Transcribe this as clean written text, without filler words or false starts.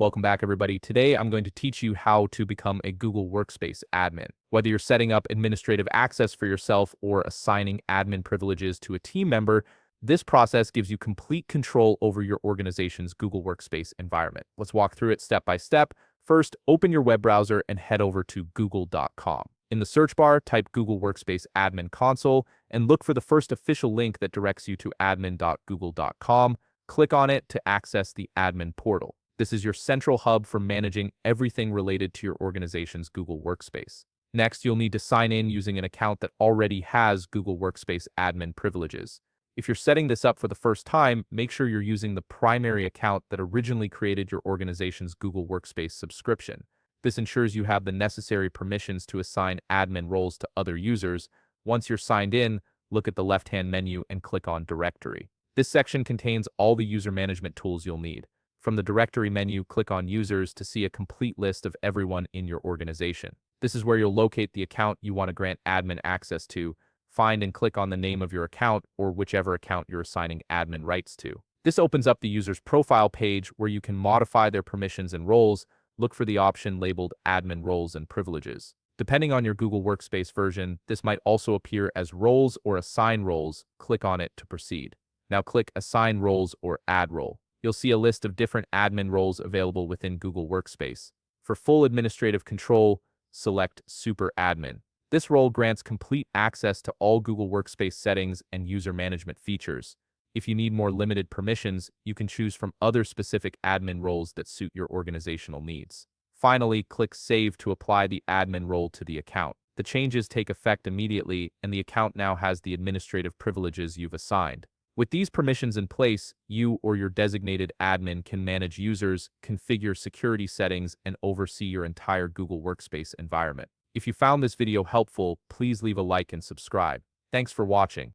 Welcome back, everybody. Today, I'm going to teach you how to become a Google Workspace admin. Whether you're setting up administrative access for yourself or assigning admin privileges to a team member, this process gives you complete control over your organization's Google Workspace environment. Let's walk through it step by step. First, open your web browser and head over to google.com. In the search bar, type Google Workspace Admin Console and look for the first official link that directs you to admin.google.com. Click on it to access the admin portal. This is your central hub for managing everything related to your organization's Google Workspace. Next, you'll need to sign in using an account that already has Google Workspace admin privileges. If you're setting this up for the first time, make sure you're using the primary account that originally created your organization's Google Workspace subscription. This ensures you have the necessary permissions to assign admin roles to other users. Once you're signed in, look at the left-hand menu and click on Directory. This section contains all the user management tools you'll need. From the Directory menu, click on Users to see a complete list of everyone in your organization. This is where you'll locate the account you want to grant admin access to. Find and click on the name of your account or whichever account you're assigning admin rights to. This opens up the user's profile page where you can modify their permissions and roles. Look for the option labeled Admin Roles and Privileges. Depending on your Google Workspace version, this might also appear as Roles or Assign Roles. Click on it to proceed. Now click Assign Roles or Add Role. You'll see a list of different admin roles available within Google Workspace. For full administrative control, select Super Admin. This role grants complete access to all Google Workspace settings and user management features. If you need more limited permissions, you can choose from other specific admin roles that suit your organizational needs. Finally, click Save to apply the admin role to the account. The changes take effect immediately, and the account now has the administrative privileges you've assigned. With these permissions in place, you or your designated admin can manage users, configure security settings, and oversee your entire Google Workspace environment. If you found this video helpful, please leave a like and subscribe. Thanks for watching.